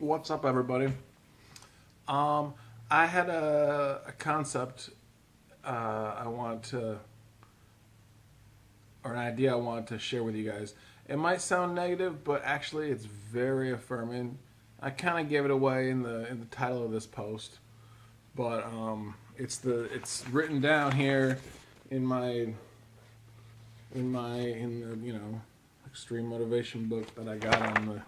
What's up, everybody? Um, I had a concept I want to, or an idea I want to share with you guys. It might sound negative, but actually, it's very affirming. I kind of gave it away in the title of this post, but it's written down here in my in the extreme motivation book that I got on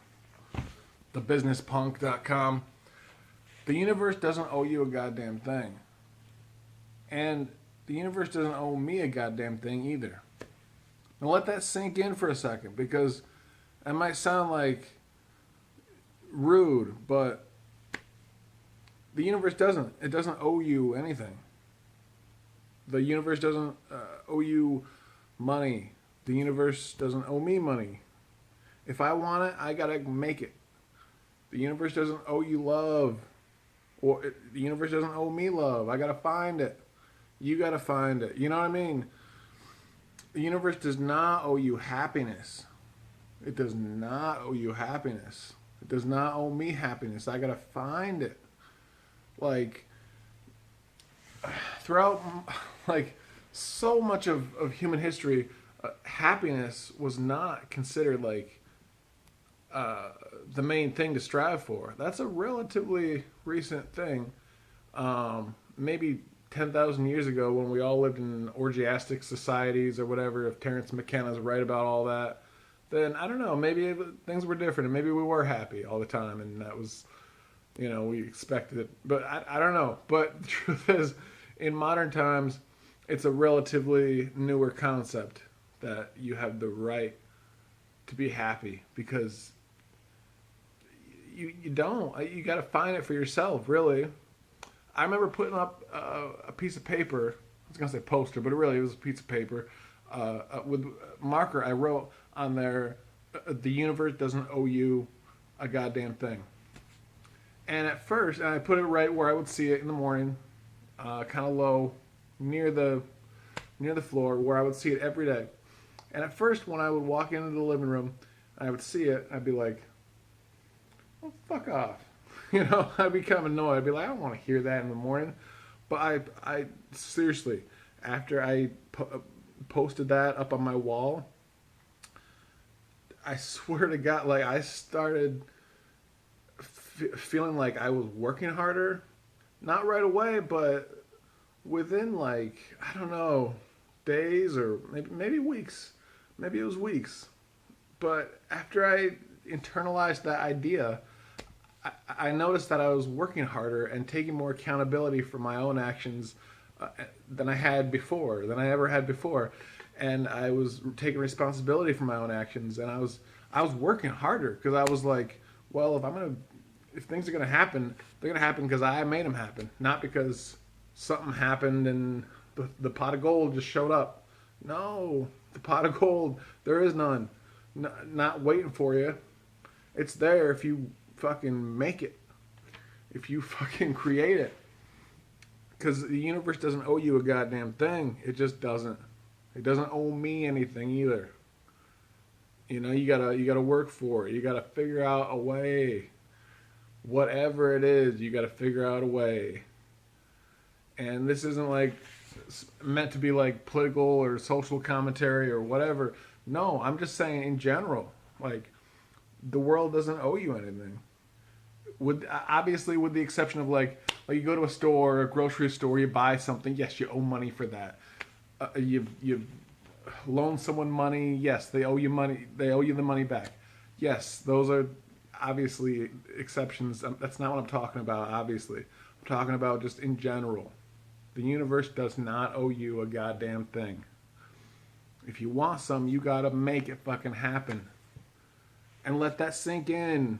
thebusinesspunk.com. The universe doesn't owe you a goddamn thing. And the universe doesn't owe me a goddamn thing either. Now let that sink in for a second, because it might sound like rude, but the universe doesn't. It doesn't owe you anything. The universe doesn't owe you money. The universe doesn't owe me money. If I want it, I gotta make it. The universe doesn't owe you love. The universe doesn't owe me love. I gotta find it. You gotta find it. You know what I mean? The universe does not owe you happiness. It does not owe you happiness. It does not owe me happiness. I gotta find it. Like, throughout, like, so much of human history, happiness was not considered, like, the main thing to strive for. That's a relatively recent thing. Maybe 10,000 years ago, when we all lived in orgiastic societies or whatever, if Terence McKenna's right about all that, then I don't know, maybe things were different and maybe we were happy all the time and that was, we expected it. But I don't know. But the truth is, in modern times, it's a relatively newer concept that you have the right to be happy, because you don't. You got to find it for yourself, really. I remember putting up a piece of paper. I was gonna say poster, but it was a piece of paper with marker. I wrote on there, "The universe doesn't owe you a goddamn thing." And at first, and I put it right where I would see it in the morning, kind of low, near the floor, where I would see it every day. And at first, when I would walk into the living room, and I would see it, I'd be like, "Oh, fuck off." I'd be kind of annoyed. I'd be like, I don't want to hear that in the morning. But I seriously, after I posted that up on my wall, I swear to God, like, I started feeling like I was working harder. Not right away, but within, like, I don't know, days or maybe weeks. Maybe it was weeks. But after I internalized that idea, I noticed that I was working harder and taking more accountability for my own actions than I ever had before. And I was taking responsibility for my own actions, and I was working harder, because I was like, well, if things are gonna happen, they're gonna happen because I made them happen, not because something happened and the pot of gold just showed up. No, the pot of gold, there is none. Not waiting for you. It's there if you fucking make it, if you fucking create it. Because the universe doesn't owe you a goddamn thing. It just doesn't. It doesn't owe me anything either. You gotta work for it. You gotta figure out a way. Whatever it is, you gotta figure out a way. And this isn't like meant to be like political or social commentary or whatever. No, I'm just saying in general, like, the world doesn't owe you anything. Obviously, with the exception of like you go to a store, a grocery store, you buy something. Yes, you owe money for that. You loan someone money. Yes, they owe you money. They owe you the money back. Yes, those are obviously exceptions. That's not what I'm talking about. Obviously, I'm talking about just in general. The universe does not owe you a goddamn thing. If you want some, you gotta make it fucking happen, and let that sink in.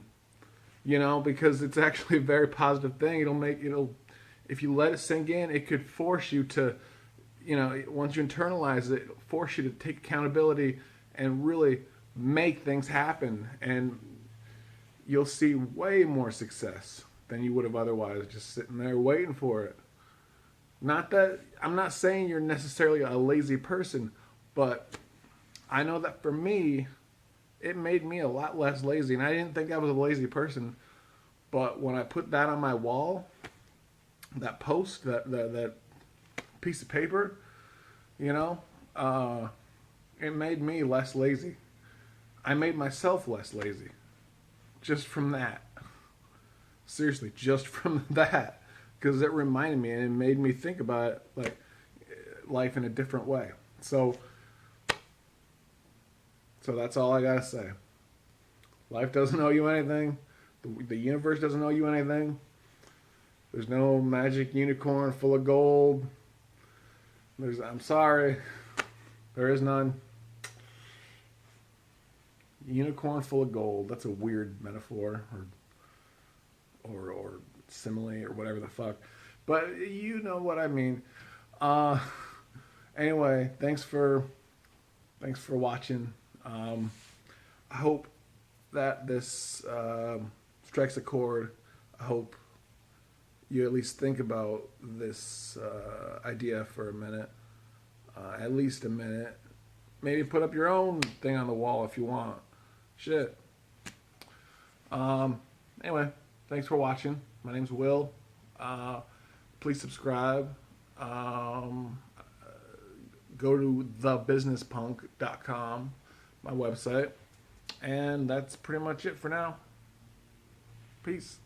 Because it's actually a very positive thing. If you let it sink in, it could force you to, once you internalize it, it'll force you to take accountability and really make things happen. And you'll see way more success than you would have otherwise, just sitting there waiting for it. I'm not saying you're necessarily a lazy person, but I know that for me, it made me a lot less lazy. And I didn't think I was a lazy person, But when I put that on my wall, that post, that piece of paper, you know, it made me less lazy. I made myself less lazy just from that. Seriously, just from that, because it reminded me and it made me think about it, like life in a different way. So that's all I gotta say. Life doesn't owe you anything. The universe doesn't owe you anything. There's no magic unicorn full of gold. I'm sorry, there is none. Unicorn full of gold. That's a weird metaphor or simile or whatever the fuck. But you know what I mean. Anyway, thanks for watching. I hope that this strikes a chord. I hope you at least think about this idea for a minute, at least a minute. Maybe put up your own thing on the wall if you want. Shit. Anyway, thanks for watching. My name's Will. Please subscribe. Go to thebusinesspunk.com, my website. And that's pretty much it for now. Peace.